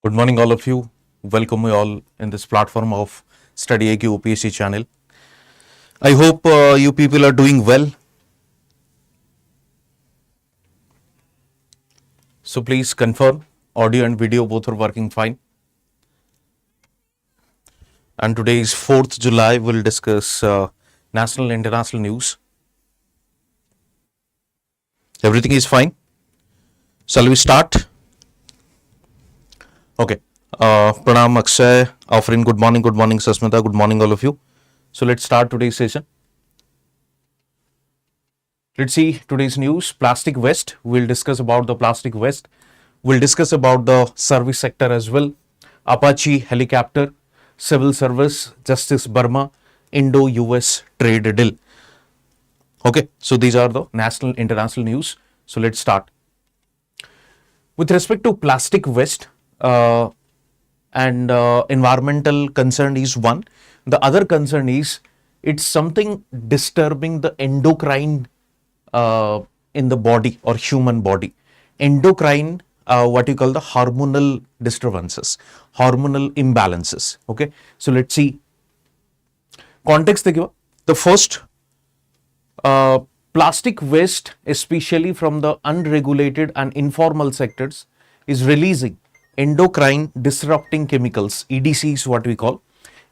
Good morning, all of you. Welcome you all in this platform of StudyIQ OPSC channel. I hope you people are doing well. So please confirm audio and video both are working fine. And today is 4th July. We'll discuss national and international news. Everything is fine. Shall we start? Okay. Pranam, Akshay, Afrin, good morning, Sasmita, good morning, all of you. So let's start today's session. Let's see today's news. Plastic waste. We'll discuss about the plastic waste. We'll discuss about the service sector as well. Apache helicopter, civil service, Justice Verma, Indo-US trade deal. Okay, so these are the national international news. So let's start. With respect to plastic waste, and environmental concern is one. The other concern is it's something disturbing the endocrine in the body or human body. Endocrine, what you call the hormonal disturbances, hormonal imbalances. Okay, so let's see. Context देखिए. The first, plastic waste, especially from the unregulated and informal sectors, is releasing endocrine disrupting chemicals. EDC is what we call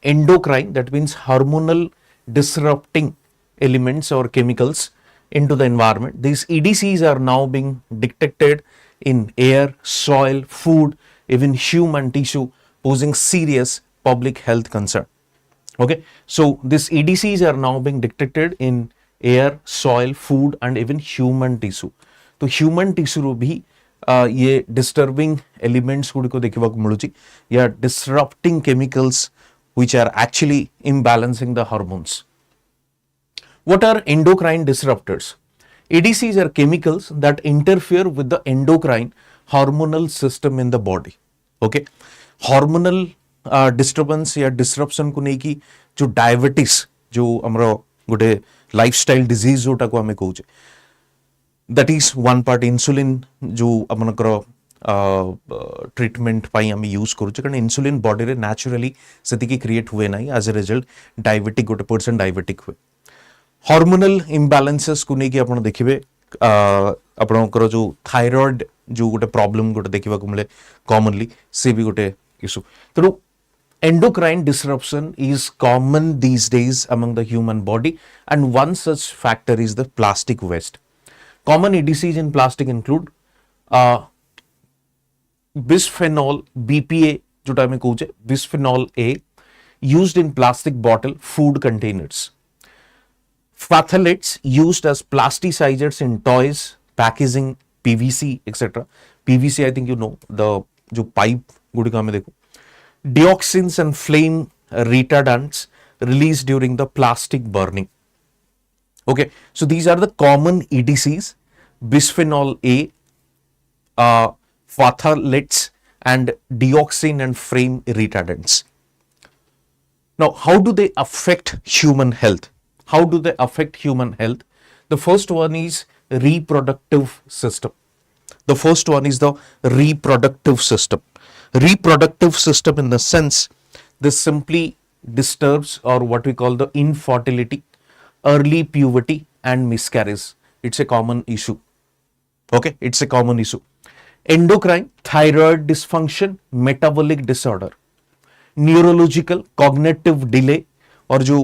endocrine, that means hormonal disrupting elements or chemicals into the environment. These EDCs are now being detected in air, soil, food, even human tissue, posing serious public health concern. Okay, so these EDCs are now being detected in air, soil, food and even human tissue. तो human tissue भी ये disturbing elements गुड़िको देखिବାକୁ मिलुची या disrupting chemicals which are actually imbalancing the hormones. What are endocrine disruptors? EDCs are chemicals that interfere with the endocrine hormonal system in the body. Okay, hormonal disturbance या disruption को नेकी जो diabetes जो हमरा गुटे lifestyle disease जोटा को हमें कहूचे, that is one part. insulin जो अपनकर ट्रीटमेंट पाई आम यूज करूचे कारण इंसुलिन बॉडी रे naturally सेतिकी क्रिएट हुए नाही, as a result डायबिटिक गोटे पर्सन डायबिटिक हुए. हार्मोनल इम्बालांसेस को नेकी आपण देखिबे आपणकर जो थायराइड जो गोटे प्रॉब्लम गोटे देखिबा को मिले कॉमनली से भी गोटे इशू. तो endocrine disruption is common these days among the human body, and one such factor is the plastic waste. Common EDCs in plastic include bisphenol BPA जोटा में कहूचे bisphenol A used in plastic bottle food containers, phthalates used as plasticizers in toys, packaging, PVC etc. PVC I think you know, the जो pipe गुड़िका में देखो, dioxins and flame retardants released during the plastic burning. Okay, so these are the common EDCs: bisphenol A, phthalates and dioxin and flame retardants. Now, how do they affect human health? How do they affect human health? The first one is reproductive system. The first one is the reproductive system. Reproductive system in the sense this simply disturbs or what we call the infertility, early puberty and miscarriage. It's a common issue. Okay, it's a common issue. Endocrine, thyroid dysfunction, metabolic disorder, neurological, cognitive delay और जो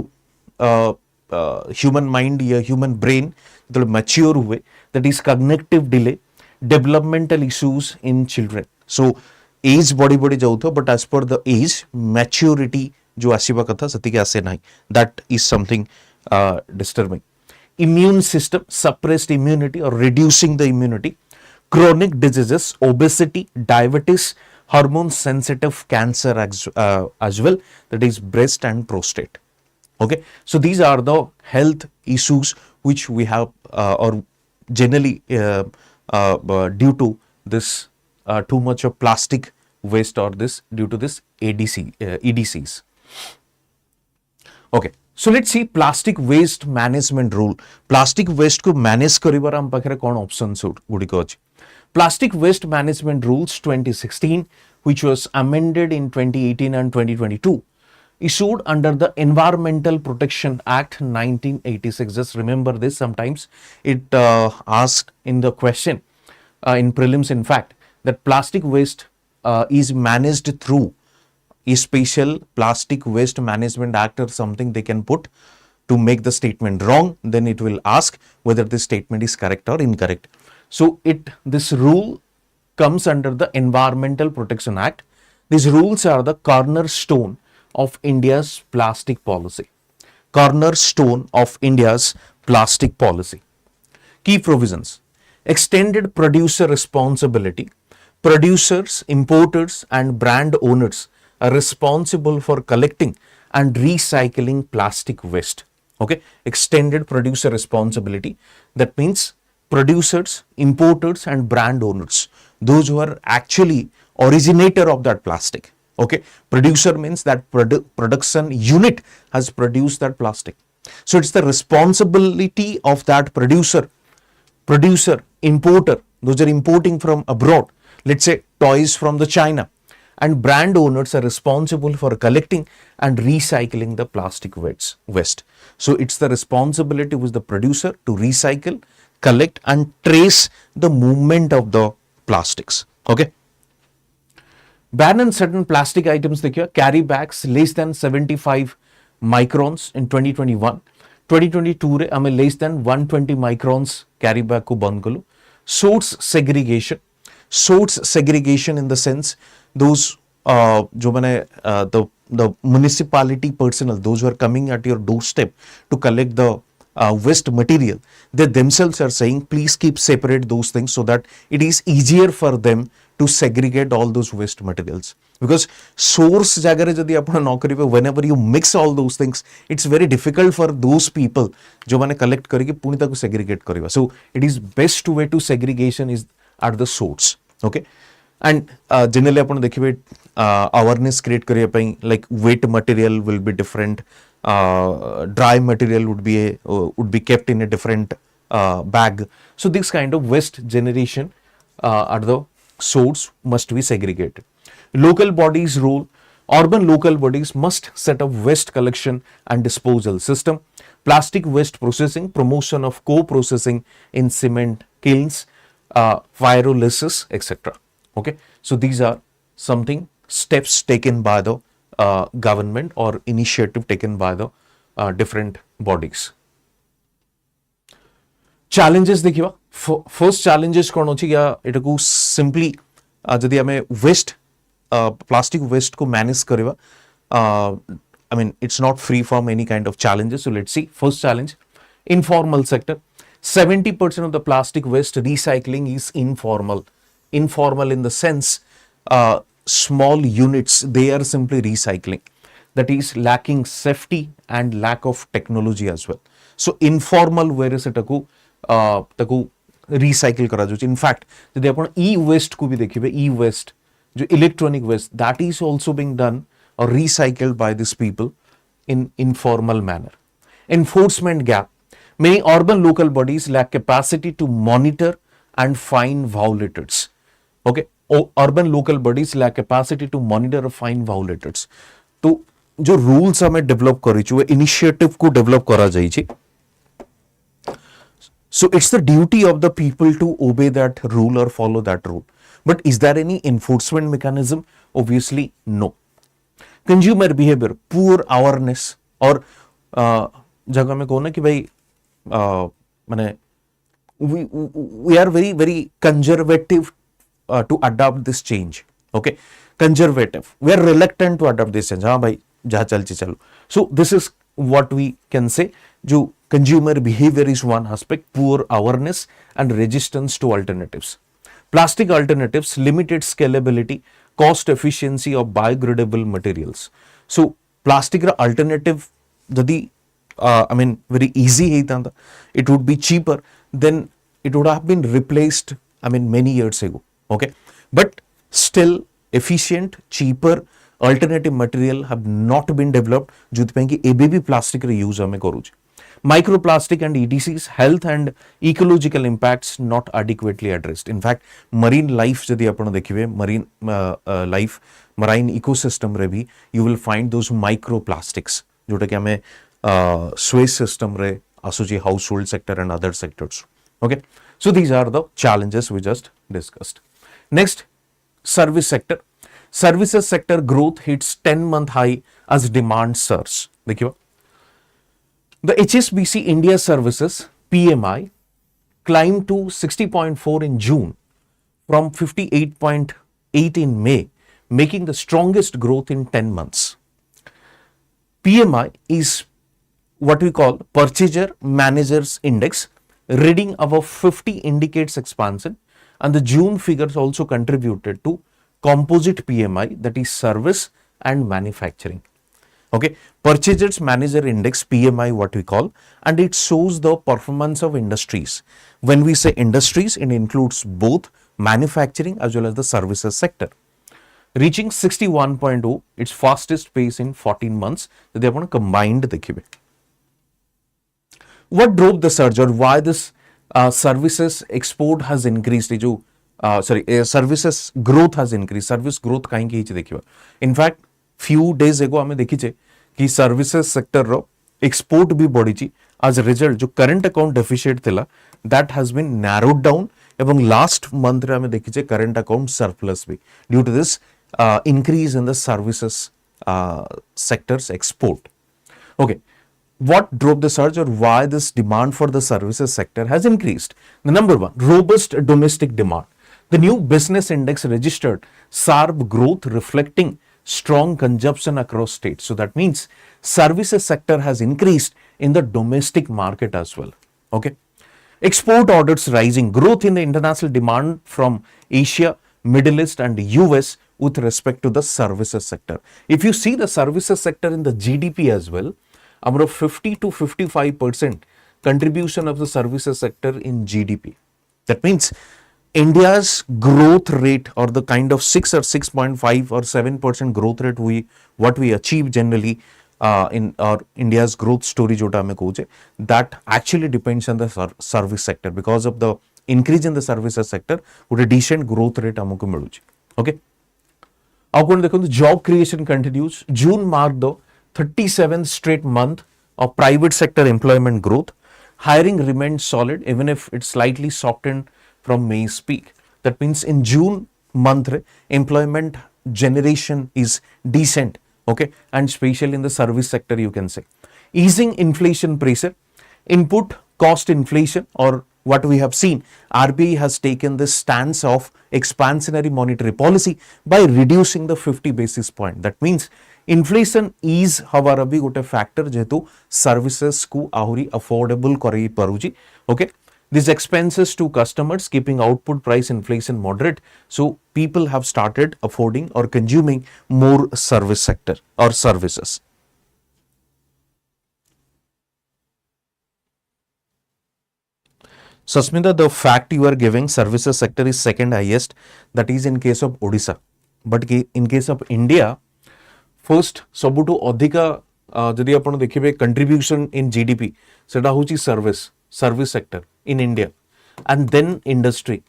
human mind या human brain जो mature हुए, that is cognitive delay, developmental issues in children. So age बड़ी बड़ी जाऊथो, but as per the age maturity जो आसीबा कथा सतिके आसे नाही, that is something disturbing. Immune system, suppressed immunity और reducing the immunity, chronic diseases, obesity, diabetes, hormone sensitive cancer as well, that is breast and prostate. Okay, so these are the health issues which we have or generally due to this too much of plastic waste or this due to this EDCs. Okay, so let's see plastic waste management rule. Plastic waste को manage करिबार हम पाखरे कोन options गुडी को अछि. Plastic waste management rules 2016 which was amended in 2018 and 2022, issued under the Environmental Protection Act 1986. Just remember this, sometimes it asked in the question in prelims, in fact, that plastic waste is managed through a special Plastic Waste Management Act or something they can put to make the statement wrong. Then it will ask whether this statement is correct or incorrect. So this rule comes under the Environmental Protection Act. These rules are the cornerstone of India's plastic policy. Cornerstone of India's plastic policy. Key provisions: extended producer responsibility. Producers, importers and brand owners are responsible for collecting and recycling plastic waste. Okay, extended producer responsibility. That means producers, importers and brand owners, those who are actually originator of that plastic. Okay, producer means that production unit has produced that plastic. So it's the responsibility of that producer, importer, those are importing from abroad, let's say toys from the China, and brand owners are responsible for collecting and recycling the plastic waste. So it's the responsibility of the producer to recycle, collect and trace the movement of the plastics. Okay. Ban on certain plastic items देखिए, carry bags less than 75 microns in 2021. 2022 रे हमें less than 120 microns carry bag को बंद करो. Source segregation in the sense those जो मैंने the municipality personnel, those who are coming at your doorstep to collect the waste material, they themselves are saying please keep separate those things so that it is easier for them to segregate all those waste materials. Because source jagare jodi apna न करिवे, whenever you mix all those things, it's very difficult for those people जो मैंने collect करके पुनी ताको segregate करिवा. So it is best way to segregation is at the source. Okay. And generally आपण देखिए awareness create करिया ପାଇଁ, like wet material will be different, dry material would be kept in a different bag. So this kind of waste generation at the source must be segregated. Local bodies role: urban local bodies must set up waste collection and disposal system. Plastic waste processing, promotion of co-processing in cement kilns, pyrolysis, etc. Okay, so these are something steps taken by the government or initiative taken by the different bodies. Challenges देखिए, first challenges कौन होची या it को simply जदि हमें waste plastic waste को manage करेवा, I mean it's not free from any kind of challenges. So let's see. First challenge: informal sector. 70% of the plastic waste recycling is informal. Informal in the sense small units, they are simply recycling. That is lacking safety and lack of technology as well. So informal where is it taku recycle करा जाउची. In fact यदि आपण e-waste को भी देखिबे, e-waste जो electronic waste, that is also being done or recycled by these people in informal manner. Enforcement gap: many urban local bodies lack capacity to monitor and fine violators. Okay, urban local bodies lack capacity to monitor or fine violators. तो जो rules हमें develop करी छु, initiative को develop करा जाई छी. So it's the duty of the people to obey that rule or follow that rule. But is there any enforcement mechanism? Obviously no. Consumer behavior, poor awareness, और जगह में कहना कि भाई माने we are very conservative to adopt this change. Okay, conservative, we are reluctant to adopt this change. हाँ भाई जहाँ चलो. So this is what we can say. जो consumer behavior is one aspect, poor awareness and resistance to alternatives. Plastic alternatives, limited scalability, cost efficiency of biodegradable materials. So plastic alternative जदि I mean very easy है, it would be cheaper, then it would have been replaced I mean many years ago. Okay, but still efficient, cheaper alternative material have not been developed जो कि AB भी plastic रे use हमें करूँ. Microplastic and EDCs, health and ecological impacts not adequately addressed. In fact, marine life जदि आपण देखिबे, marine life, marine ecosystem रे भी you will find those microplastics जोटा कि हमें Suez system रे आसुची household sector and other sectors. Okay, so these are the challenges we just discussed. Next, service sector. Services sector growth hits 10-month high as demand surge. देखिए, the HSBC India Services PMI climbed to 60.4 in June from 58.8 in May, making the strongest growth in 10 months. PMI is what we call Purchaser Managers Index. Reading above 50 indicates expansion, and the June figures also contributed to composite PMI, that is service and manufacturing. Okay, Purchasers Manager Index PMI, what we call, and it shows the performance of industries. When we say industries, it includes both manufacturing as well as the services sector. Reaching 61.0, its fastest pace in 14 months. They are combined. देखिए, what drove the surge or why this services export has increased? Services growth has increased. Service growth कहीं की देखिए. In fact, few days ago हमें देखी चे कि services sector रो export भी बढ़ी ची. As a result, जो current account deficit थिला, that has been narrowed down. एवं last month रे हमें देखी चे current account surplus भी due to this increase in the services sector's export. Okay. What drove the surge or why this demand for the services sector has increased? The number one, robust domestic demand. The new business index registered sharp growth reflecting strong consumption across states. So that means services sector has increased in the domestic market as well. Okay. Export orders rising, growth in the international demand from Asia, Middle East and US with respect to the services sector. If you see the services sector in the GDP as well, about 50 to 55% contribution of the services sector in GDP. That means India's growth rate or the kind of 6 or 6.5 or 7% growth rate what we achieve generally in our India's growth story jota hame koche, that actually depends on the service sector. Because of the increase in the services sector, would a decent growth rate amuku miluchi. Okay. The job creation continues. June marked the 37th straight month of private sector employment growth. Hiring remained solid even if it slightly softened from May's peak. That means in June month, employment generation is decent. Okay, and especially in the service sector, you can say. Easing inflation pressure, input cost inflation, or what we have seen, RBI has taken this stance of expansionary monetary policy by reducing the 50 basis point. That means inflation is however भी गोटे factor जेतु services को आहुरी affordable करी परुजी. Okay, these expenses to customers keeping output price inflation moderate, so people have started affording or consuming more service sector or services. Sasmita, the fact you are giving, services sector is second highest, that is in case of Odisha, but in case of India, first सबुठु अधिका जदि आपण देखिबे contribution in GDP सेटा होची service sector in India, and then industry,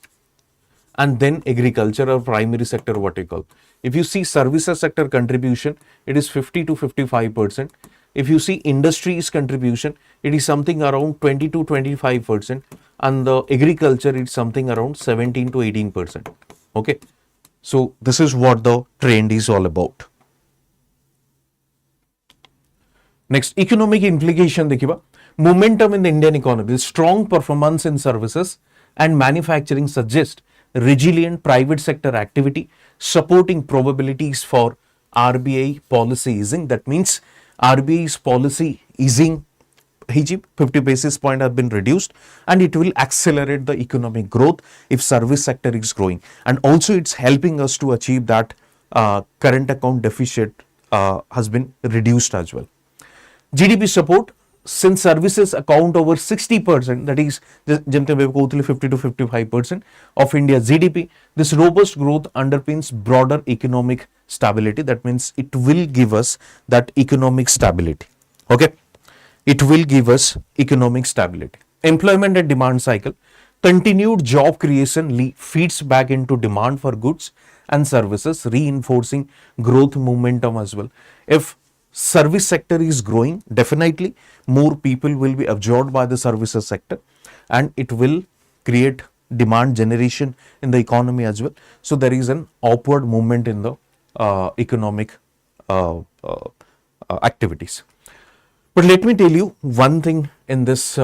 and then agriculture or primary sector, what you call. If you see services sector contribution, it is 50 to 55%. If you see industry's contribution, it is something around 20 to 25%, and the agriculture is something around 17 to 18%. Okay, so this is what the trend is all about. Next, economic implication देखिबा. Momentum in the Indian economy, strong performance in services and manufacturing suggest resilient private sector activity, supporting probabilities for RBI policy easing. That means RBI's policy easing 50 basis point have been reduced, and it will accelerate the economic growth if service sector is growing, and also it's helping us to achieve that current account deficit has been reduced as well. GDP support, since services account over 60%, that is 50 to 55% of India's GDP, this robust growth underpins broader economic stability. That means it will give us that economic stability. Okay. it will give us economic stability. Employment and demand cycle. Continued job creation feeds back into demand for goods and services, reinforcing growth momentum as well. If service sector is growing, definitely more people will be absorbed by the services sector, and it will create demand generation in the economy as well. So there is an upward movement in the economic activities. But let me tell you one thing in this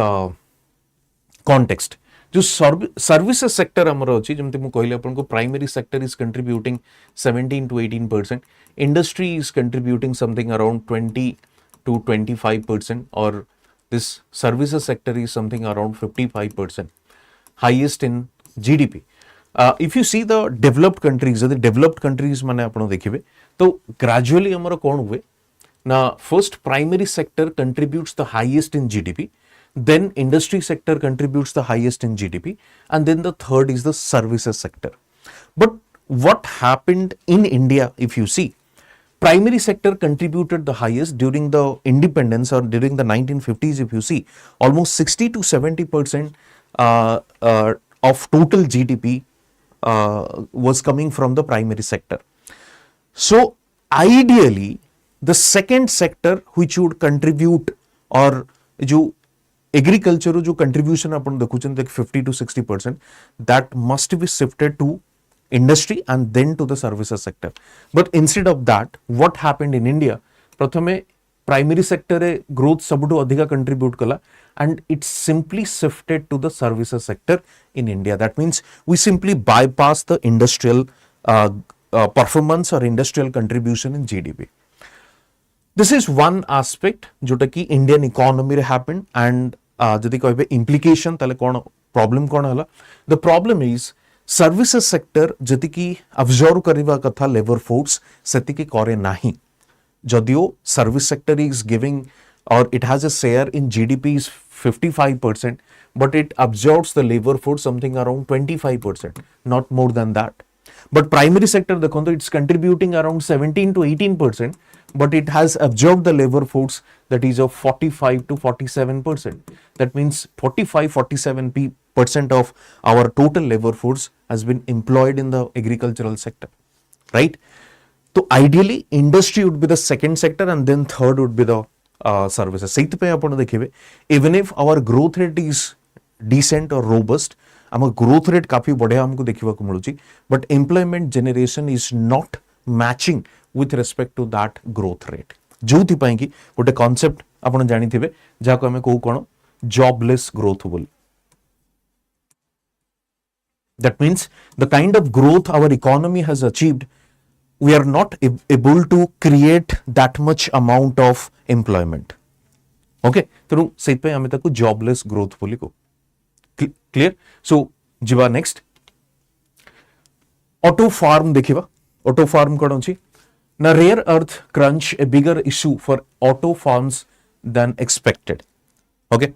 context. जो services sector आमर अच्छी जमती मु कहले आपन को primary sector is contributing 17 to 18%, industry is contributing something around 20 to 25%, और this services sector is something around 55%, highest in GDP. If you see the developed countries, यदि डेवलप्ड कंट्रीज माने आपण देखिबे तो ग्रेजुअली हमर कोन हुए ना, first primary sector contributes the highest in GDP, then industry sector contributes the highest in GDP, and then the third is the services sector. But what happened in India, if you see, primary sector contributed the highest during the independence, or during the 1950s. If you see, almost 60 to 70% of total GDP was coming from the primary sector. So ideally the second sector which would contribute, or जो agriculture जो contribution upon देखुछन 50 to 60%, that must be shifted to industry and then to the services sector. But instead of that, what happened in India, प्रथमे primary sector रे growth सबुठु अधिका contribute कला, and it simply shifted to the services sector in India. That means we simply bypass the industrial performance or industrial contribution in GDP. This is one aspect जोटा कि Indian economy रे happened, and जदि कहबे implication ताले कोन problem कोन हला. The problem is services sector जति कि absorb करिवा कथा लेबर फोर्स सेति कि करे नाही. जदियो service sector is giving, or it has a share in GDP is 55%, but it absorbs the labor force something around 25%, not more than that. But primary sector देखो तो it's contributing around 17 to 18%, but it has absorbed the labor force that is of 45 to 47%. That means 45-47% of our total labor force has been employed in the agricultural sector, right? So ideally industry would be the second sector, and then third would be the services. सेइतपे आपण देखिबे, even if our growth rate is decent or robust, आम growth rate काफी बढ़िया हमको देखा मिलूँ, but employment generation is not matching with respect to that growth rate. जो कि गोटे कॉन्सेप्ट आपण जानिथिबे जाको हमें कहू कोन, जॉबलेस ग्रोथ बोली. That means the kind of growth our economy has achieved, we are not able to create that much amount of employment. Okay, तेणु सेइतपे आमे ताकू जॉबलेस ग्रोथ बोली को. क्लियर. सो जिवा नेक्स्ट ऑटो फार्म देखिबा. Auto firm कोन अछि ना, rare earth crunch a bigger issue for auto firms than expected. Okay,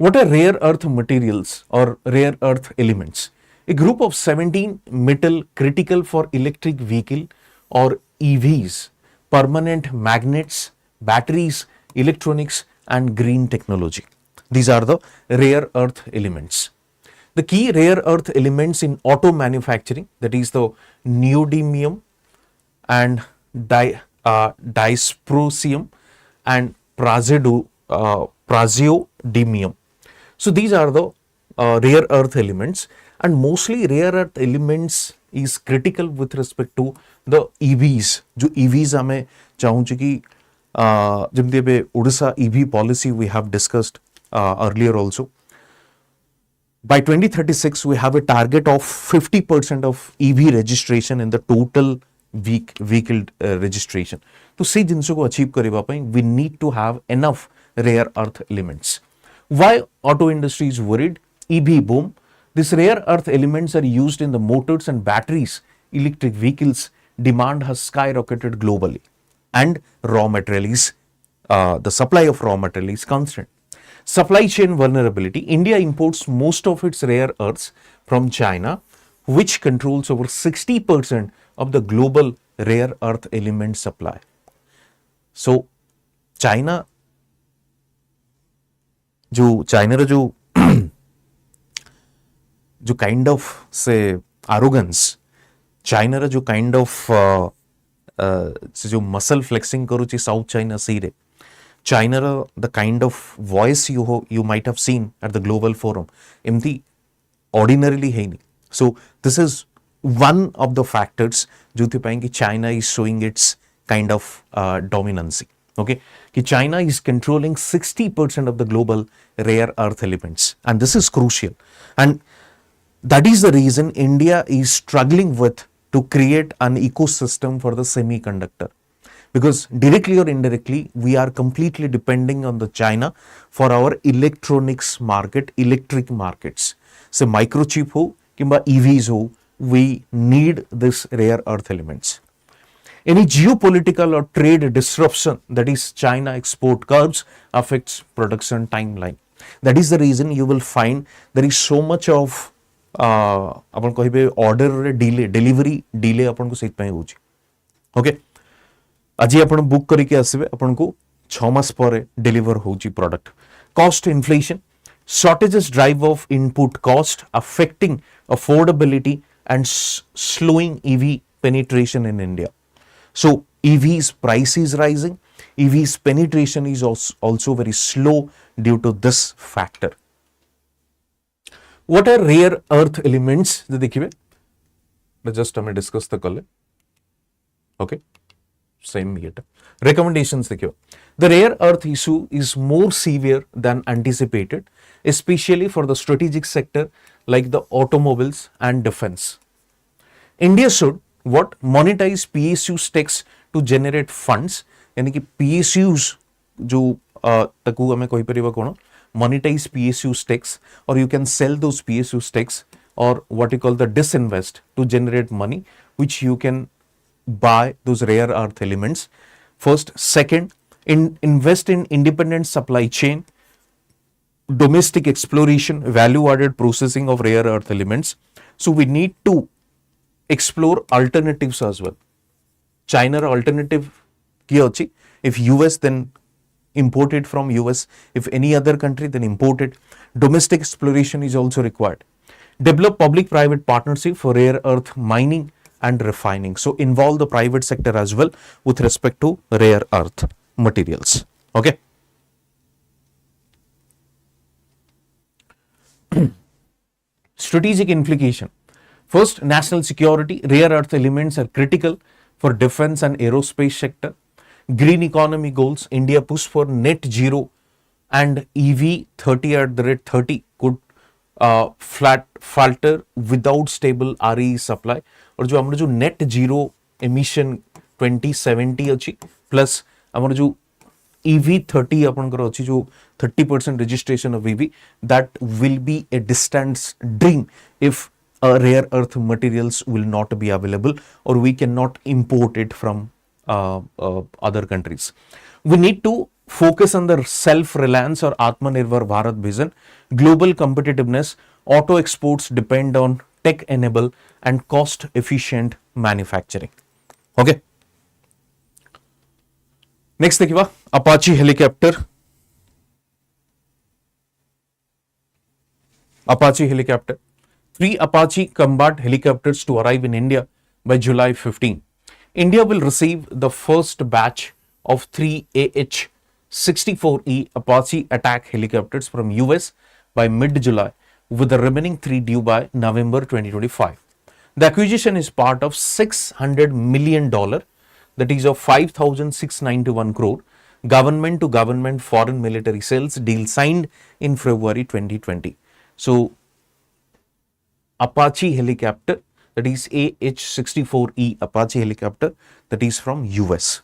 what are rare earth materials और rare earth elements? A group of 17 metal critical for electric vehicle or EVs, permanent magnets, batteries, electronics, and green technology. These are the rare earth elements. The key rare earth elements in auto manufacturing, that is the neodymium and dysprosium and praseodymium. So these are the rare earth elements, and mostly rare earth elements is critical with respect to the EVs. जो EVs हमें चाहूँ कि जमती बे Odisha EV policy we have discussed earlier also. By 2036 we have a target of 50% of EV registration in the total vehicle registration. तो से जिनसों को achieve करिबा पई we need to have enough rare earth elements. Why auto industry is worried? EV boom. These rare earth elements are used in the motors and batteries. Electric vehicles demand has skyrocketed globally, and raw material is the supply of raw material is constant. Supply chain vulnerability. India imports most of its rare earths from China, which controls over 60% of the global rare earth element supply. So China जो China रो जो kind of से आरोगेंस, China रो जो kind of से जो muscle flexing करूची South China Sea रे, China रो the kind of voice you might have seen at the global forum एमती ordinarily है नहीं. So this is one of the factors जोथिपाई कि China is showing its kind of dominancy. Okay, कि China is controlling 60% of the global rare earth elements, and this is crucial, and that is the reason India is struggling with to create an ecosystem for the semiconductor, because directly or indirectly we are completely depending on the China for our electronics market, electric markets. So microchip ho kimba EVs ho, we need this rare earth elements. Any geopolitical or trade disruption, that is China export curbs, affects production timeline. That is the reason you will find there is so much of अपन कहिबे order delay, delivery delay अपन को set पे होची. Okay, आज अपन book करके आसबे अपन को 6 मास पर deliver होची product. Cost inflation, shortages drive of input cost affecting affordability and slowing EV penetration in India. So EV's price is rising, EV's penetration is also very slow due to this factor. What are rare earth elements? देखिए, just हमें discuss the कल. Okay, same here. Recommendations देखिए. The rare earth issue is more severe than anticipated, especially for the strategic sector like the automobiles and defense. India should what monetize PSU stakes to generate funds. यानी कि PSUs जो तकु हमें कही परिवा कोण monetize PSU stakes, or you can sell those PSU stakes, or what you call the disinvest to generate money, which you can buy those rare earth elements. First, second, invest in independent supply chain, domestic exploration, value-added processing of rare earth elements. So we need to explore alternatives as well. China alternative kia achi? If US, then import it from US. If any other country, then import it. Domestic exploration is also required. Develop public-private partnership for rare earth mining and refining. So involve the private sector as well with respect to rare earth materials. Okay. Strategic implication. First, national security. Rare earth elements are critical for defense and aerospace sector. Green economy goals. India push for net zero and EV 30 at the rate 30 could falter without stable RE supply. और जो हमारे जो net zero emission 2070 अच्छी plus हमारे जो EV 30 अपन करो अच्छी जो 30% registration of EV, that will be a distant dream if rare earth materials will not be available or we cannot import it from other countries. We need to focus on the self-reliance or Atmanirbhar Bharat vision, global competitiveness. Auto exports depend on tech-enable and cost-efficient manufacturing. Okay. Next देखिए Apache helicopter. Apache helicopter. 3 Apache combat helicopters to arrive in India by July 15. India will receive the first batch of 3 AH-64E Apache attack helicopters from US by mid-July, with the remaining 3 due by November 2025. The acquisition is part of $600 million, that is of 5,691 crore, government to government foreign military sales deal signed in February 2020. So, Apache helicopter, that is AH-64E Apache helicopter, that is from US.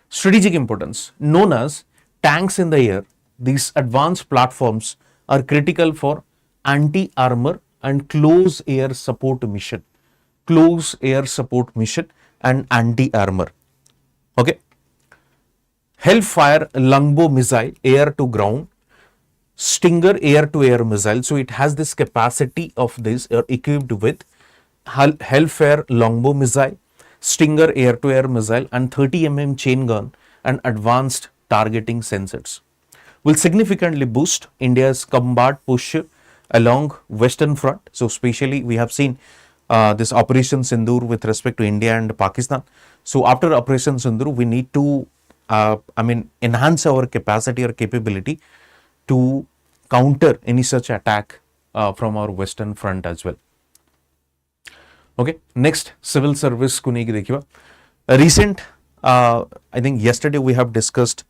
Strategic importance. Known as tanks in the air, these advanced platforms are critical for anti-armor and close air support mission. Close air support mission and anti-armor. Okay. Hellfire Longbow missile, air to ground. Stinger air-to-air missile. So it has this capacity of this equipped with Hellfire Longbow missile, Stinger air-to-air missile and 30 mm chain gun and advanced targeting sensors. will significantly boost India's combat push along Western Front. So, especially we have seen this Operation Sindoor with respect to India and Pakistan. So, after Operation Sindoor, we need to, enhance our capacity or capability to counter any such attack from our Western Front as well. Okay, next civil service को लेके देखिए recent I think yesterday we have discussed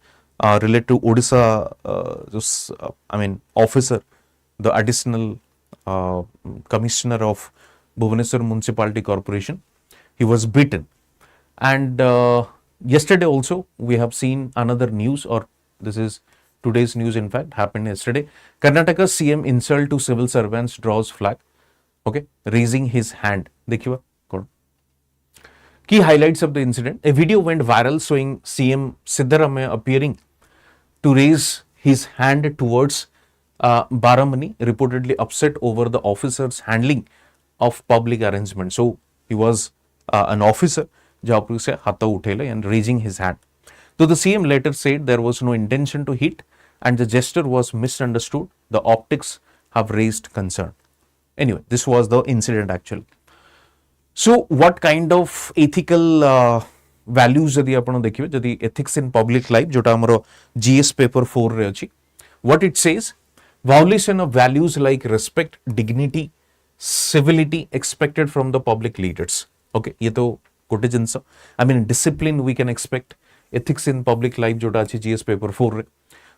related to Odisha officer, the additional commissioner of Bhubaneswar Municipality Corporation. He was beaten, and yesterday also we have seen another news, or this is today's news in fact, happened yesterday. Karnataka CM insult to civil servants draws flag. Okay, raising his hand. देखिए key highlights of the incident. A video went viral showing CM Siddaramaiah appearing to raise his hand towards Baramani, reportedly upset over the officer's handling of public arrangement. So he was an officer जहाँ पर उसे हाथ उठेले and raising his hand. So the CM later said there was no intention to hit and the gesture was misunderstood. The optics have raised concern. Anyway, this was the incident actually. So what kind of ethical values जदि आपण देखिबे जदि ethics in public life जोटा हमरो GS paper 4 रे अछि, what it says, violation of values like respect, dignity, civility expected from the public leaders. Okay, ये तो गोटे जिंस, I mean discipline we can expect, ethics in public life जोटा अछि GS paper 4 रे.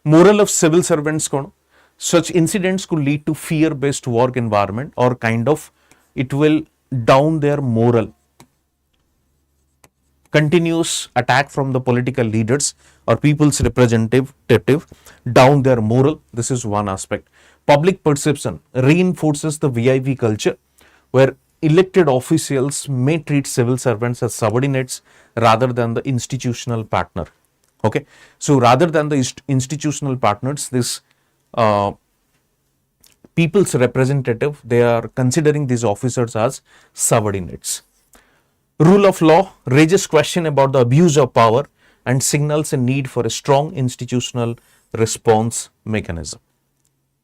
Moral of civil servants cone, such incidents could lead to fear based work environment or kind of it will down their moral. Continuous attack from the political leaders or people's representative down their moral. This is one aspect. Public perception reinforces the VIP culture where elected officials may treat civil servants as subordinates rather than the institutional partner. Okay, so rather than the institutional partners, this people's representative, they are considering these officers as subordinates. Rule of law raises question about the abuse of power and signals a need for a strong institutional response mechanism.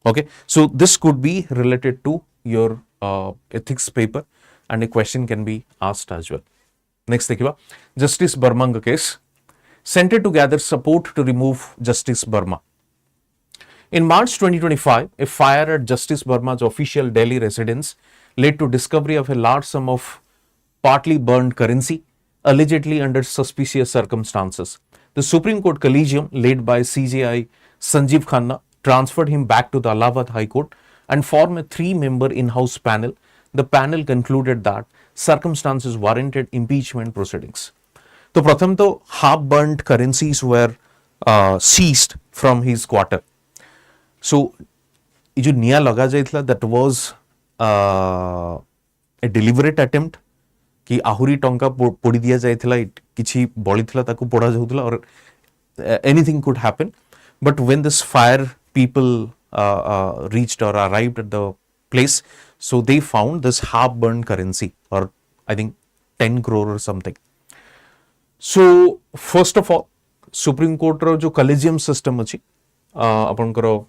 Okay, so this could be related to your ethics paper and a question can be asked as well. Next, Justice Verma case. Center to gather support to remove Justice Verma. In March 2025, a fire at Justice Verma's official Delhi residence led to discovery of a large sum of partly burned currency, allegedly under suspicious circumstances. The Supreme Court Collegium, led by CJI Sanjeev Khanna, transferred him back to the Allahabad High Court and formed a 3-member in-house panel. The panel concluded that circumstances warranted impeachment proceedings. So, pratham to half-burnt currencies were seized from his quarter. So, जो निया लगा जाइथला, that was a deliberate attempt कि आहुरी टंका पोड़ी दिया जाइथला, किछि बळिथला ताकू पोड़ा जाउथला, or anything could happen. But when this fire people reached or arrived at the place, so they found this half-burned currency, or I think 10 crore or something. So first of all, Supreme Court रो जो collegium system अछि, आपनकर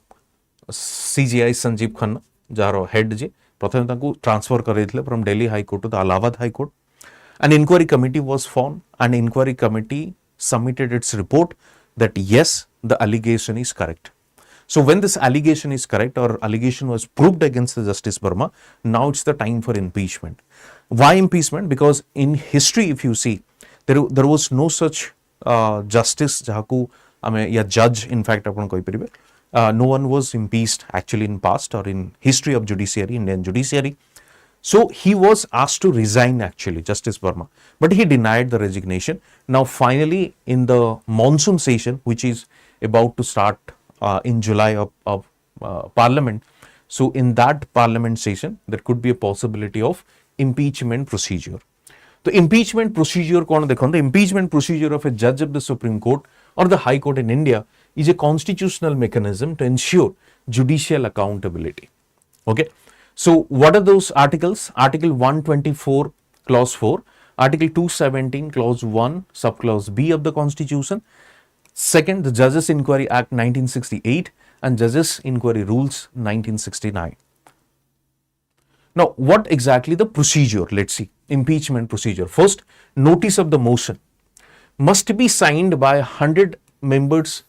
CJI Sanjeev Khanna jar head जे प्रथम ताकू transfer करेइथले from Delhi High Court to the Allahabad High Court. An inquiry committee was formed and inquiry committee submitted its report that yes, the allegation is correct. So when this allegation is correct or allegation was proved against the Justice Verma, now it's the time for impeachment. Why impeachment? Because in history, if you see, there was no such justice jahaku ya judge, in fact, no one was impeached actually in past or in history of judiciary, Indian judiciary. So he was asked to resign actually, Justice Verma, but he denied the resignation. Now finally in the monsoon session, which is about to start in July of Parliament, so in that Parliament session, there could be a possibility of impeachment procedure. The impeachment procedure, the impeachment procedure of a judge of the Supreme Court or the High Court in India is a constitutional mechanism to ensure judicial accountability. Okay. So what are those articles? Article 124 clause 4, Article 217 clause 1 subclause B of the Constitution, Second, the Judges Inquiry Act 1968 and Judges Inquiry Rules 1969. Now, what exactly the procedure? Let's see. Impeachment procedure. First, notice of the motion must be signed by 100 members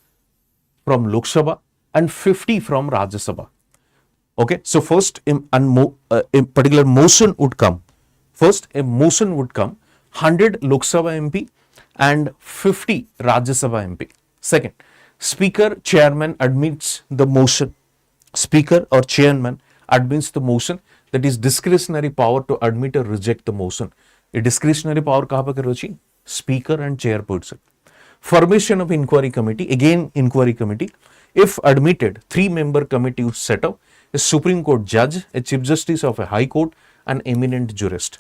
from Lok Sabha and 50 from Rajya Sabha. Okay, so first a particular motion would come. First, a motion would come, 100 Lok Sabha MP and 50 Rajya Sabha MP. Second, Speaker, Chairman admits the motion. Speaker or Chairman admits the motion, that is discretionary power to admit or reject the motion. A discretionary power kaha par karo? Speaker and Chairperson. Formation of inquiry committee, again inquiry committee. If admitted, 3-member committee is set up, a Supreme Court judge, a Chief Justice of a High Court, an eminent jurist.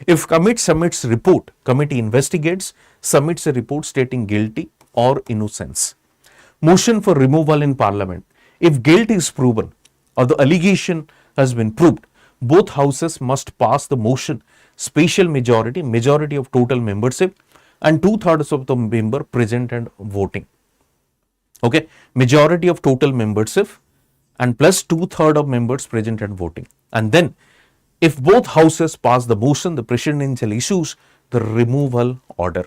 If committee submits report, committee investigates, submits a report stating guilty or innocence. Motion for removal in Parliament. If guilt is proven or the allegation has been proved, both houses must pass the motion, special majority, majority of total membership, and 2/3 of the member present and voting. Okay, majority of total membership and plus 2/3 of members present and voting. And then, if both houses pass the motion, the presidential issues the removal order.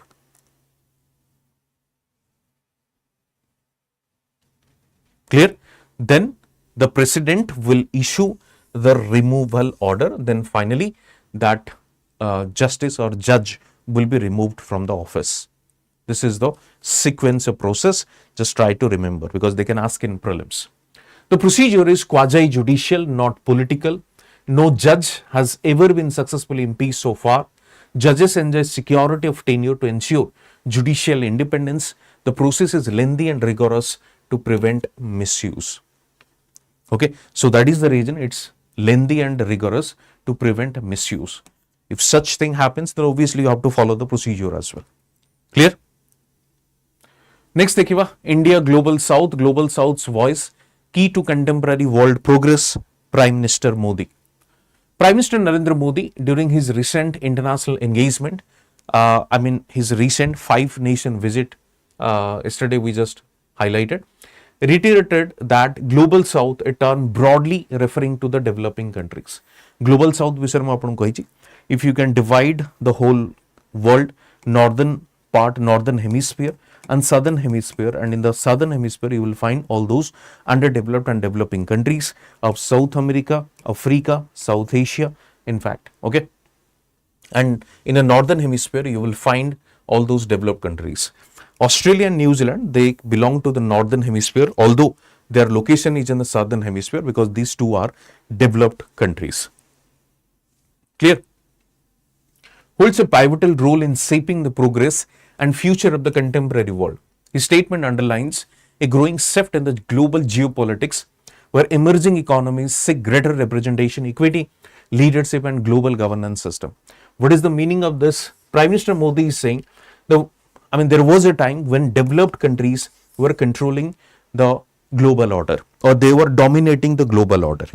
Clear? Then the president will issue the removal order. Then finally, that justice or judge will be removed from the office. This is the sequence of process. Just try to remember because they can ask in prelims. The procedure is quasi-judicial, not political. No judge has ever been successfully impeached so far. Judges enjoy security of tenure to ensure judicial independence. The process is lengthy and rigorous to prevent misuse. Okay, so that is the reason it's lengthy and rigorous to prevent misuse. If such thing happens, then obviously you have to follow the procedure as well. Clear? Next, देखिए India Global South, Global South's voice, key to contemporary world progress, Prime Minister Modi. Prime Minister Narendra Modi, during his recent international engagement, his recent 5-nation visit, yesterday we just highlighted, reiterated that Global South, a term broadly referring to the developing countries. Global South विषय में अपन कही, if you can divide the whole world, northern part, northern hemisphere and southern hemisphere, and in the southern hemisphere you will find all those underdeveloped and developing countries of South America, Africa, South Asia, in fact, okay. And in the northern hemisphere you will find all those developed countries. Australia and New Zealand, they belong to the northern hemisphere, although their location is in the southern hemisphere because these two are developed countries. Clear? Holds a pivotal role in shaping the progress and future of the contemporary world. His statement underlines a growing shift in the global geopolitics where emerging economies seek greater representation, equity, leadership and global governance system. What is the meaning of this? Prime Minister Modi is saying there was a time when developed countries were controlling the global order or they were dominating the global order.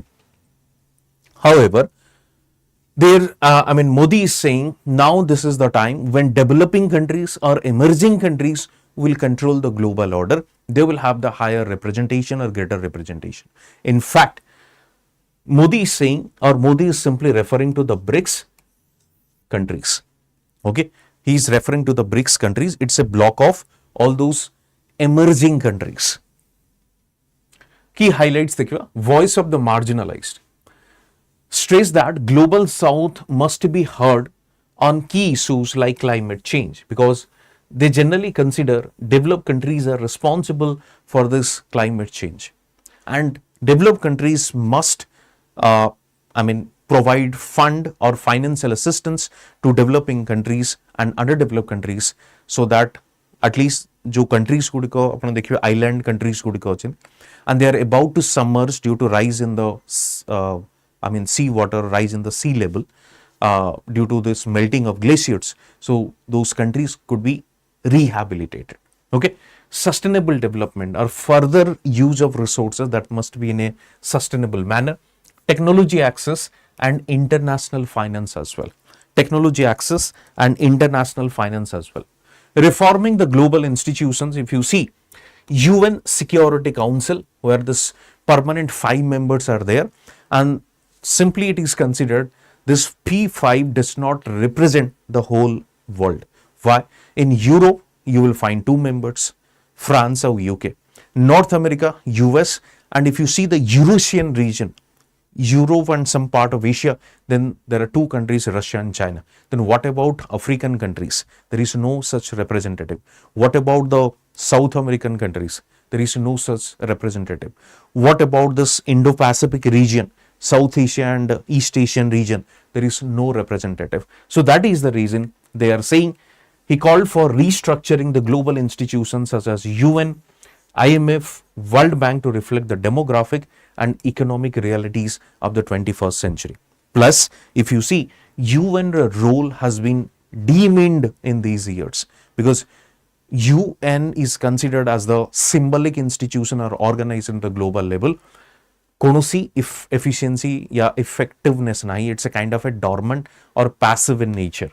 However, Modi is saying now this is the time when developing countries or emerging countries will control the global order. They will have the higher representation or greater representation. In fact, Modi is saying, or Modi is simply referring to the BRICS countries. Okay, he is referring to the BRICS countries. It's a block of all those emerging countries. Key highlights, देखिए, voice of the marginalized. Stress that global south must be heard on key issues like climate change because they generally consider developed countries are responsible for this climate change, and developed countries must provide fund or financial assistance to developing countries and underdeveloped countries so that at least जो countries गुड़िको अपने देखिए island countries गुड़िको अच्छे and they are about to submerge due to rise in the sea water, rise in the sea level due to this melting of glaciers. So those countries could be rehabilitated. Okay, sustainable development or further use of resources that must be in a sustainable manner. Technology access and international finance as well. Technology access and international finance as well. Reforming the global institutions, if you see, UN Security Council, where this permanent 5 members are there, and simply it is considered this P5 does not represent the whole world. Why? In Europe, you will find 2 members, France or UK. North America, US, and if you see the Eurasian region, Europe and some part of Asia, then there are 2 countries, Russia and China. Then what about African countries? There is no such representative. What about the South American countries? There is no such representative. What about this Indo-Pacific region, South Asia and East Asian region? There is no representative. So that is the reason they are saying he called for restructuring the global institutions such as UN, IMF, World Bank to reflect the demographic and economic realities of the 21st century. Plus, if you see, UN role has been demeaned in these years because UN is considered as the symbolic institution or organized in the global level. Konosi if efficiency या effectiveness nahi, it's a kind of a dormant or passive in nature.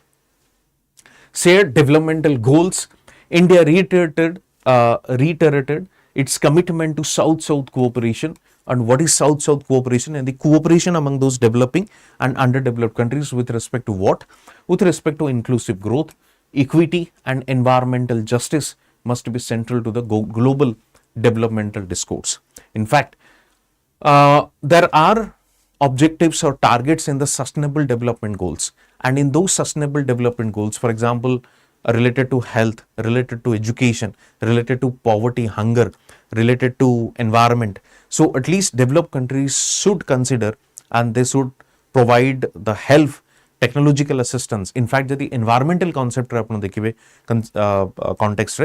Shared developmental goals, India reiterated its commitment to South-South cooperation. And what is South-South cooperation? And the cooperation among those developing and underdeveloped countries with respect to what? With respect to inclusive growth, equity and environmental justice must be central to the global developmental discourse. In fact, there are objectives or targets in the sustainable development goals, and in those sustainable development goals, for example, related to health, related to education, related to poverty, hunger, related to environment. So at least developed countries should consider and they should provide the help, technological assistance. In fact, the environmental concept context,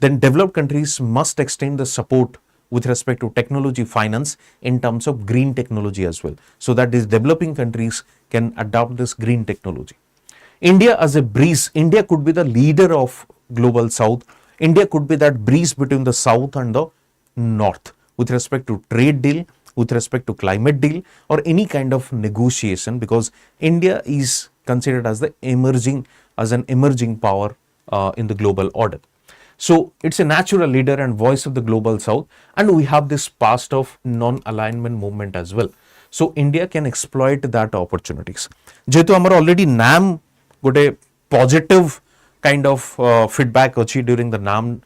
then developed countries must extend the support with respect to technology finance in terms of green technology as well, so that these developing countries can adopt this green technology. India as a breeze, India could be the leader of global South. India could be that breeze between the South and the North with respect to trade deal, with respect to climate deal or any kind of negotiation, because India is considered as an emerging power in the global order. So it's a natural leader and voice of the global South, and we have this past of non-alignment movement as well. So India can exploit that opportunities. Jehetu amar already NAM gote positive kind of feedback achi during the NAM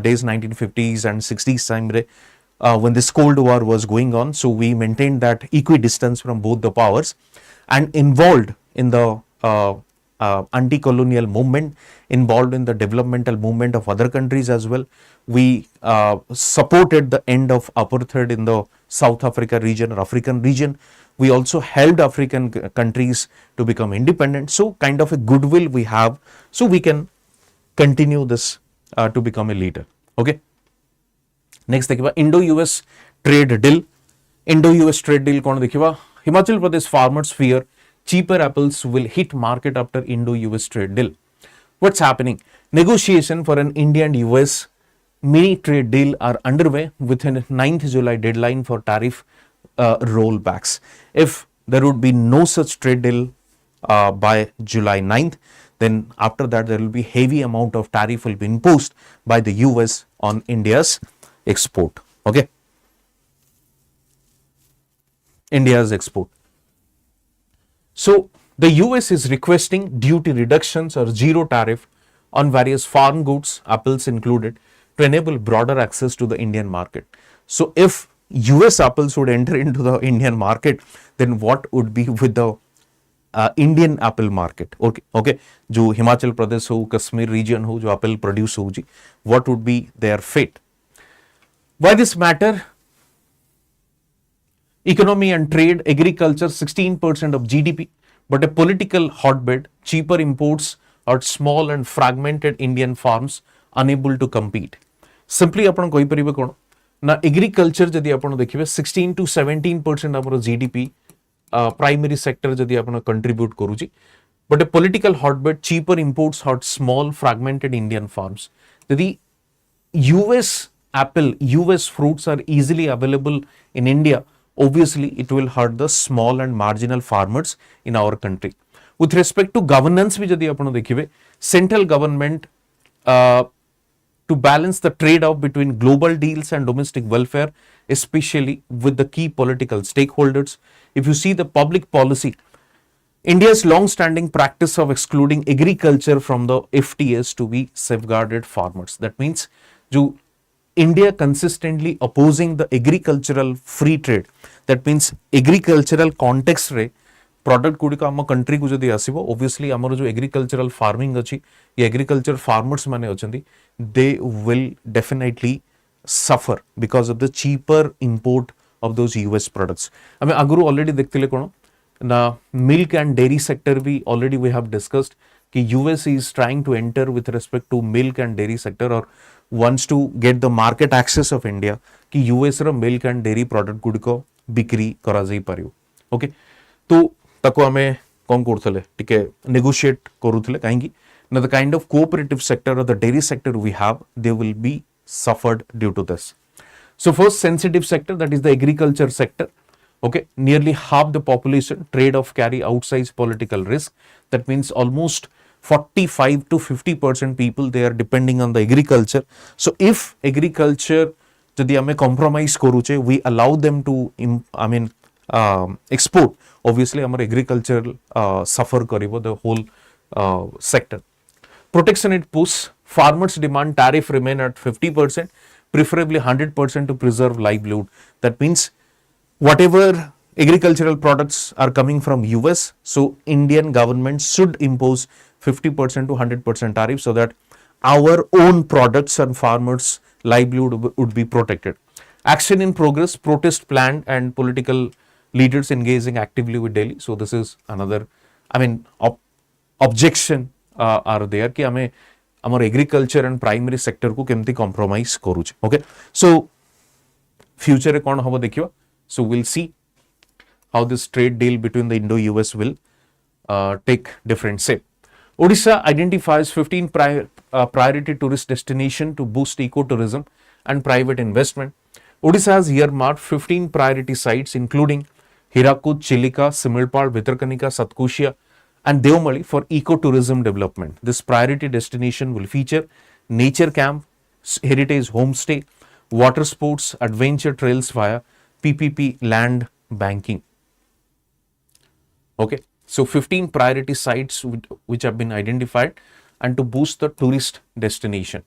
days 1950s and 60s time when this Cold War was going on. So we maintained that equidistance from both the powers and involved in the anti-colonial movement, involved in the developmental movement of other countries as well. We supported the end of apartheid in the South Africa region or African region. We also helped African countries to become independent. So kind of a goodwill we have, so we can continue this to become a leader. Okay. Next देखिए Indo-US trade deal. Indo-US trade deal कौन देखिए? Himachal Pradesh farmers fear cheaper apples will hit market after Indo-US trade deal. What's happening? Negotiation for an India and US mini trade deal are underway with a 9th July deadline for tariff rollbacks. If there would be no such trade deal by July 9th, then after that there will be heavy amount of tariff will be imposed by the US on India's export. Okay. India's export. So the US is requesting duty reductions or zero tariff on various foreign goods, apples included, to enable broader access to the Indian market. So if US apples would enter into the Indian market, then what would be with the Indian apple market? Okay, जो हिमाचल प्रदेश हो, Kashmir region हो, जो apple produce हो जी, what would be their fate? Why this matter? Economy and trade, agriculture 16% of GDP, but a political hotbed, cheaper imports or small and fragmented Indian farms unable to compete. Simply आपण कोई परिबे कोण ना agriculture जदि आपण देखिबे 16 to 17% हमर GDP primary sector जदि आपण कंट्रीब्यूट करूची, but a political hotbed, cheaper imports or small fragmented Indian farms. जदि US apple, US fruits are easily available in India, obviously it will hurt the small and marginal farmers in our country. With respect to governance भी जदि आपण देखिबे, central government uh, to balance the trade-off between global deals and domestic welfare, especially with the key political stakeholders. If you see the public policy, India's long-standing practice of excluding agriculture from the FTAs to be safeguarded farmers. That means, जो India consistently opposing the agricultural free trade. That means agricultural context रे product गुड़िक आम country को जदि आसिबो, obviously आमर जो agricultural farming अच्छी, ये agriculture farmers माने अचंदी, they will definitely suffer because of the cheaper import of those US products. आमे आगुरु already देखते ले कोनो ना milk and dairy sector भी already we have discussed कि US is trying to enter with respect to milk and dairy sector or wants to get the market access of India कि US ର milk and dairy product गुड़िक बिक्री करा जाई परियो. Okay, तो ताको आमे कौन करथले टिके negotiate करूथले काहेकि ना the kind of cooperative sector or the dairy sector we have, they will be suffered due to this. So first sensitive sector, that is the agriculture sector. Okay, nearly half the population trade-off carry outsized political risk. That means almost 45 to 50% people, they are depending on the agriculture. So if agriculture jodi ame compromise koruche, we allow them to export, obviously our agriculture suffer karibo the whole sector. Protection it push, farmers demand tariff remain at 50%, preferably 100% to preserve livelihood. That means whatever agricultural products are coming from US, so Indian government should impose 50% to 100% tariff so that our own products and farmers' livelihood would be protected. Action in progress, protest planned and political leaders engaging actively with Delhi. So this is another, objection are there कि हमें हमारे agriculture and primary sector को केमती compromise करूचे. Okay, so future रे कौन हवा देखियो. So we'll see how this trade deal between the Indo-US will take different shape. Odisha identifies 15 priority tourist destination to boost ecotourism and private investment. Odisha has earmarked 15 priority sites including Hirakud, Chilika, Similpal, Vitarkanika, Satkoshia and Devamali for ecotourism development. This priority destination will feature nature camp, heritage homestay, water sports, adventure trails via PPP land banking. Okay, so 15 priority sites which have been identified and to boost the tourist destination.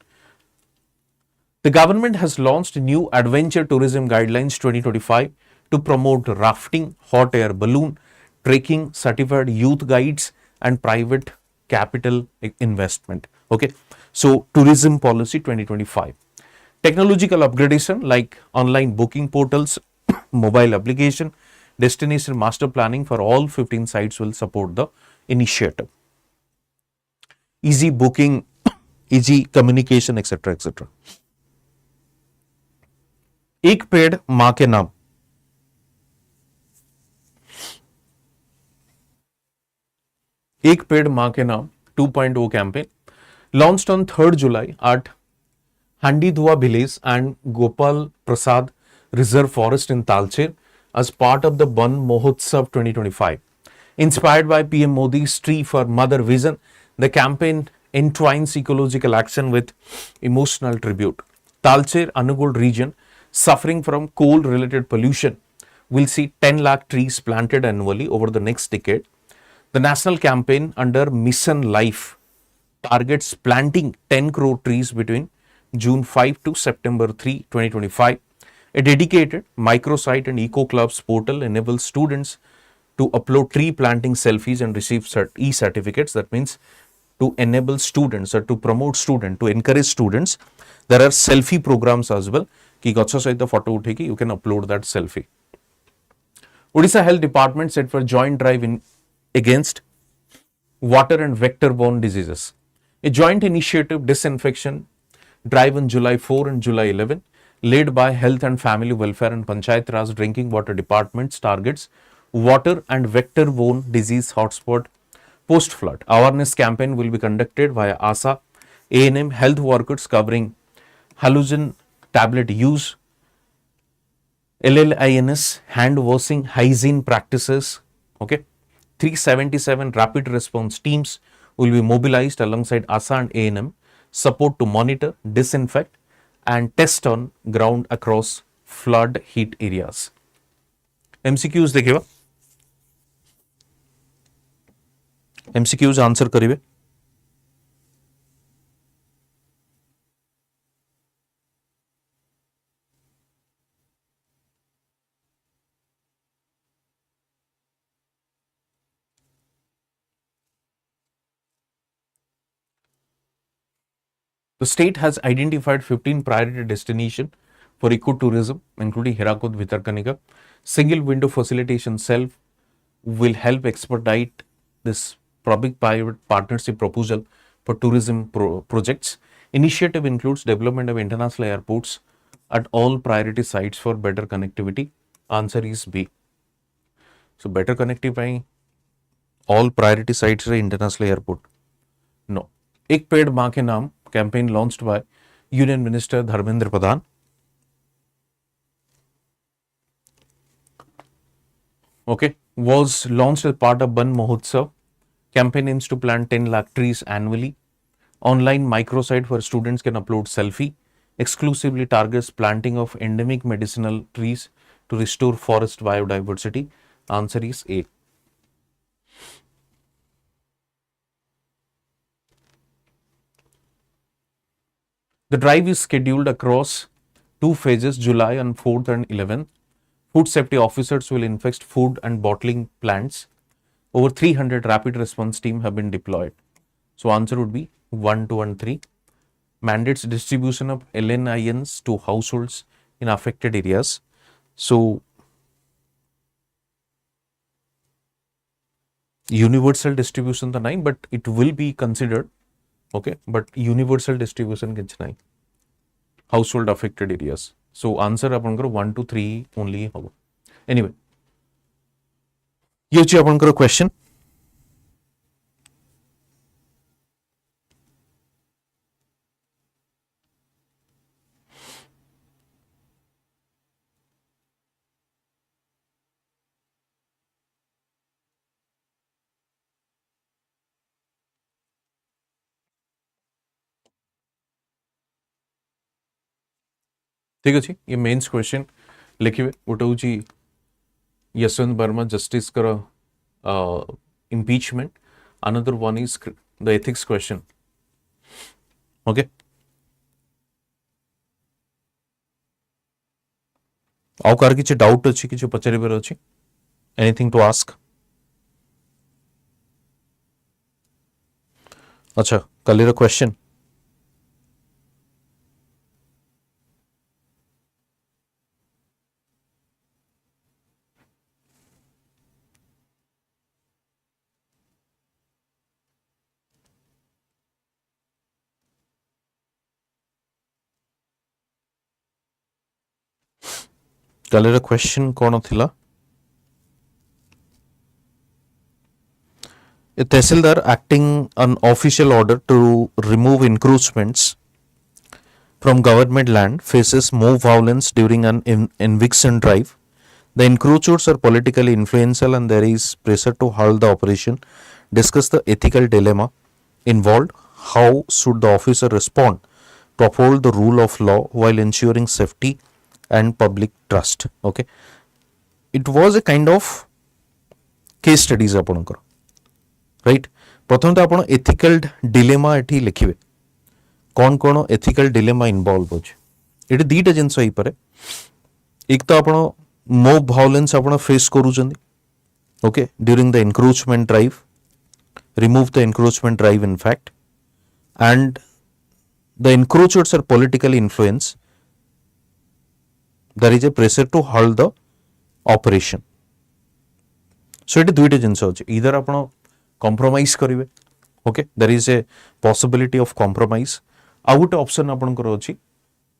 The government has launched new adventure tourism guidelines 2025 to promote rafting, hot air balloon, trekking, certified youth guides and private capital investment. Okay, so tourism policy 2025. Technological upgradation like online booking portals, mobile application, destination master planning for all 15 sites will support the initiative. Easy booking, easy communication, etc. etc. एक पेड़ मां के नाम. एक पेड़ मां के नाम 2.0 campaign launched on 3rd July at Handidhua village and Gopal Prasad Reserve Forest in Talcher as part of the Ban Mahotsav 2025. Inspired by PM Modi's Tree for Mother vision, the campaign entwines ecological action with emotional tribute. Talcher Anugul region suffering from coal-related pollution will see 10 lakh trees planted annually over the next decade. The national campaign under Mission Life targets planting 10 crore trees between June 5 to September 3, 2025. A dedicated microsite and eco clubs portal enables students to upload tree planting selfies and receive e-certificates. That means to enable students or to promote students, to encourage students, there are selfie programs as well. कि गच्छ सहित photo उठेकी you can upload that selfie. Odisha Health Department set for joint drive against water and vector-borne diseases. A joint initiative disinfection drive on July 4 and July 11, led by Health and Family Welfare and Panchayat Raj Drinking Water Departments, targets water and vector-borne disease hotspot post-flood. Awareness campaign will be conducted via ASA, A&M health workers covering halogen tablet use, LLINS, hand washing, hygiene practices. Okay, 377 rapid response teams will be mobilized alongside ASA and A&M support to monitor, disinfect, and test on ground across flood heat areas. MCQs देखिए, MCQs answer करिए. The state has identified 15 priority destinations for ecotourism, including Hirakud, Vitarkanika. Single window facilitation cell will help expedite this public-private partnership proposal for tourism projects. Initiative includes development of international airports at all priority sites for better connectivity. Answer is B. So better connectivity all priority sites are international airport. No. एक पेड़ माँ के नाम campaign launched by Union Minister Dharmendra Pradhan. Okay, was launched as part of Ban Mahotsav. Campaign aims to plant 10 lakh trees annually. Online microsite where students can upload selfie. Exclusively targets planting of endemic medicinal trees to restore forest biodiversity. Answer is A. The drive is scheduled across 2 phases, July on 4th and 11th. Food safety officers will inspect food and bottling plants. Over 300 rapid response team have been deployed. So answer would be 1, 2 and 3. Mandates distribution of LNINs to households in affected areas. So universal distribution the 9, but it will be considered. Okay, but universal distribution gets 9. Household affected areas. So answer आपनकर 1 to 3 only होगा. Anyway, ये होची आपनकर question. ठीक अच्छे ये mains question लिखे गोटे हूँ यशवंत वर्मा जस्टिस कर impeachment. Another one is the ethics question. Okay. आउ कार किसी डाउट अच्छी किसी पचारिबार अच्छी एनीथिंग टू आस्क. अच्छा कलिर क्वेश्चन कलिर क्वेश्चन कौन थिला. A Tehsildar acting on official order to remove encroachments from government land faces more violence during an eviction drive. The encroachers are politically influential and there is pressure to halt the operation. Discuss the ethical dilemma involved. How should the officer respond to uphold the rule of law while ensuring safety and public trust? Okay. It was a kind of case studies ଆପଣଙ୍କର right. प्रथम तो आपण ethical dilemma एठी लिखिबे कौन कौन ethical dilemma involve होचे. एठी दीटा जिंस होई पारे. एक तो आपण मोब वायलेंस आपण फेस करूचंदी. Okay during the encroachment drive. Remove the encroachment drive in fact and the encroachers are politically influence. There is a pressure to hold the operation. So एठी दुईटा जिंस होचे. इधर आपण compromise करिवे. Okay there is a possibility of compromise. आ गोटे option आपनकर अछि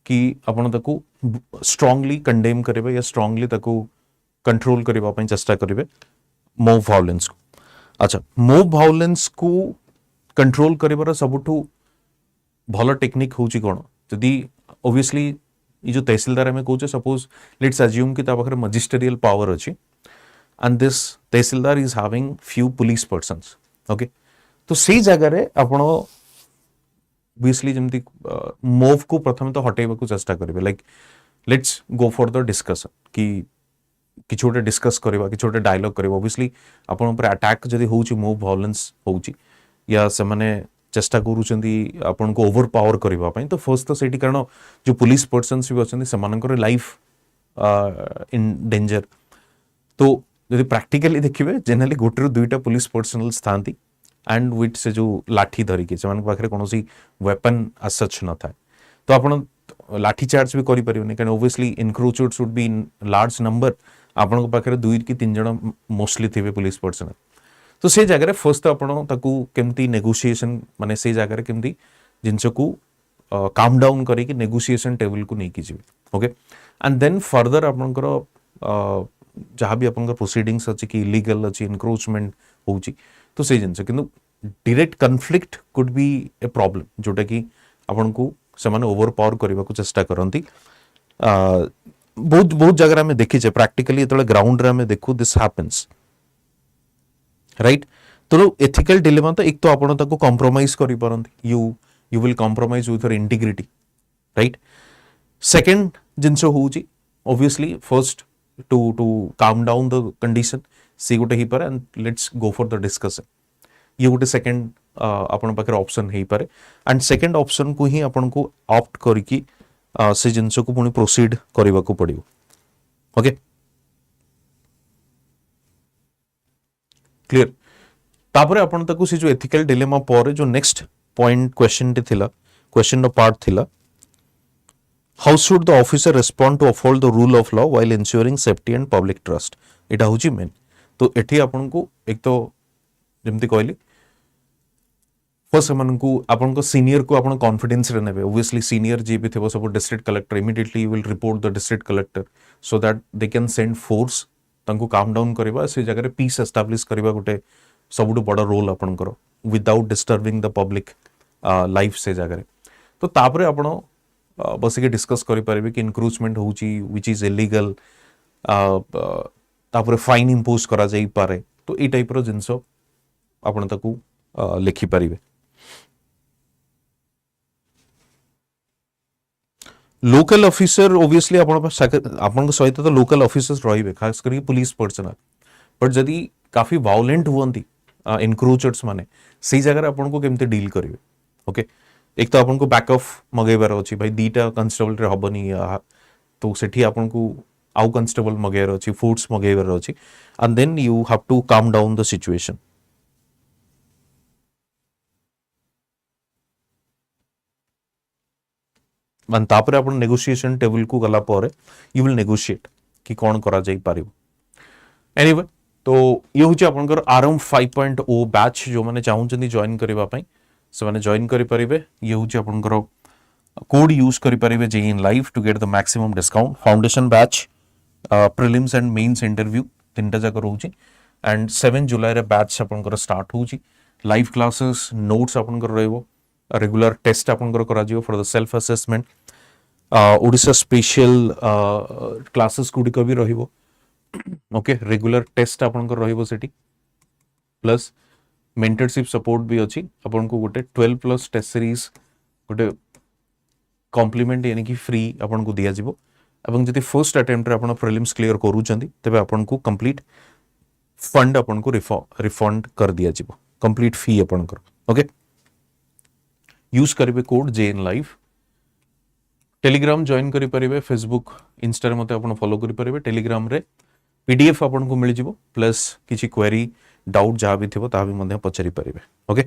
कि आपण ताकू स्ट्रांगली कंडेम करिवे या स्ट्रांगली ताकू कंट्रोल करबा पई चेष्टा करिवे मोब वायलेंस को. अच्छा मोब वायलेंस को कंट्रोल करिवार सबुठू भलो टेक्निक होची कोन. जदी ऑब्वियसली ये जो तहसीलदार हमें कहूचे सपोज लेट्स अज्यूम कि ता पाखरे मजिस्टेरियल पावर अछि and this tehsildar is having few police persons. Okay, तो से जगह रे आपण obviously जमती मोव को प्रथम तो हटेबा को चेष्टा करिवे like let's go for the discussion कि किछ गोटे डिस्कस करबा किछ गोटे डायलॉग करबा ऑब्वियसली आपण ऊपर अटैक जदी होउची मोव वायलेंस होउची या से माने चेष्टा करूचंदी आपण को ओवर पावर करबा पई तो फर्स्ट तो सेठी कारण जो पुलिस पर्सन्स भी अछंदी समानकर लाइफ इन डेंजर तो जदि प्रैक्टिकली देखिए जनरली गोटे दुईटा पुलिस पर्सनल्स थांती एंड विथ से जो लाठी धरिकी से पाखे कौन वेपन आज सच न था तो आप लाठी चार्ज भी करें कहीं obviously encroachers would be in large number आपण पाखे 2 कि 3 जन मोस्टली थे पुलिस पर्सनल तो से जगह फर्स्ट तो आपमती नेगोशिएशन माने से जगह केमती जिनस को काम डाउन करके नेगोशिएशन टेबल को लेकिन जी ओके एंड देन फर्दर आपंकर जहाँ भी आपंकर प्रोसीडिंग्स अच्छी कि इलीगल अच्छी इनक्रोचमेंट होची तो से जिनस किंतु direct conflict could be a problem जोटा कि आपन को सेमाने ओवर पावर करने को चेष्टा करती बहुत बहुत जगह आम देखीचे प्रैक्टिकली जो ग्राउंड रे देखू दिस हैपेंस राइट तो एथिकल डिलेमा तो एक तो आपण ताको कॉम्प्रोमाइज करि परंती you will compromise with your integrity right second जिनस होउची obviously first to calm down the condition सी गोटे ही पारे and let's go for the discussion ये गोटे सेकंड आपण पाखे ऑप्शन हो पारे एंड सेकंड ऑप्शन को ही आपण को ऑप्ट करके से जिनस को पुणी प्रोसीड करने को पड़ो ओके क्लियर तापर आपण ताको से जो एथिकल डिलेमा पर जो नेक्स्ट पॉइंट क्वेश्चन टे थिला क्वेश्चन पार्ट थिला how should the officer respond to uphold the rule of law while ensuring safety and public trust एटा होची मेन तो एठी आपण को एक तो जेमती कहली फर्स्ट आपन को सीनियर को आपन कॉन्फिडेंस रे नेबे ऑब्वियसली सीनियर जी भी थे सब district collector immediately will report the district collector so that they can send force तांको काम डाउन करबा से जगह पीस एस्टाब्लिश करबा गोटे सबुठु बड़ रोल आपनकर without disturbing the public life से जगह तो तापरे आपण बसिके डिस्कस करि परिबे कि इनक्रोचमेंट होउची व्हिच इज इलीगल तापरे फाइन इंपोज करा जाई पारे तो ए टाइप रो जिंस आपण ताकू लिखि परिबे लोकल ऑफिसर ऑब्वियसली आपण सहित तो लोकल ऑफिसर्स रहिबे खास करके पुलिस पर्सनल बट जदि काफी वायलेंट हुअंती इनक्रोचर्स माने से जगह आपन को केमते डील करिवे ओके एक तो आपन को बैक ऑफ मगेबार अछि भाई दीटा कांस्टेबल रे हबनी तो सेठी आपन को आउ कांस्टेबल मगेबार अछि फोर्स मगेबार अछि and then you have to calm down the situation मान तापर आपण नेगोशिएशन टेबल को गला पर यू विल नेगोशिएट कि कौन करा जाई पारिबो एनीवे तो ये हूँ आपंकर आरंभ 5.0 बैच जो मैंने चाहूँ जॉइन करने से मैंने जॉइन करें ये हूँ आपंकर कोड यूज करें जे in live to get the maximum discount foundation batch prelims and mains interview 3टा जाक रोचे एंड 7 जुलाई रे बैच आपंकर स्टार्ट होची लाइव क्लासेस नोट्स आपंकर रहइबो रेगुलर टेस्ट आपंकर करा जिवो for the self assessment Odisha special classes गुडिक भी रहिबो ओके रेगुलर टेस्ट आपनकर रहिबो सेठी प्लस मेंटरशिप सपोर्ट भी अछि आपन को गोटे 12+ टेस्ट सीरीज गोटे कॉम्प्लीमेंट यानी कि फ्री आपन को दिया जिवो एवं जति फर्स्ट अटेम्प्ट रे आपन प्रीलिम्स क्लियर करूचंदी तबे आपन को कंप्लीट फंड आपन को रिफंड कर दिया जिवो कंप्लीट फी आपन कर ओके यूज करिवे code J in live Telegram join करि परिबे फेसबुक इंस्टा रे मते आपन फॉलो करि परिबे टेलीग्राम रे पीडीएफ आपन को मिल जिवो प्लस किछि क्वेरी डाउट जहाँ भी थिबो ता भी मध्य पचारि परिबे ओके।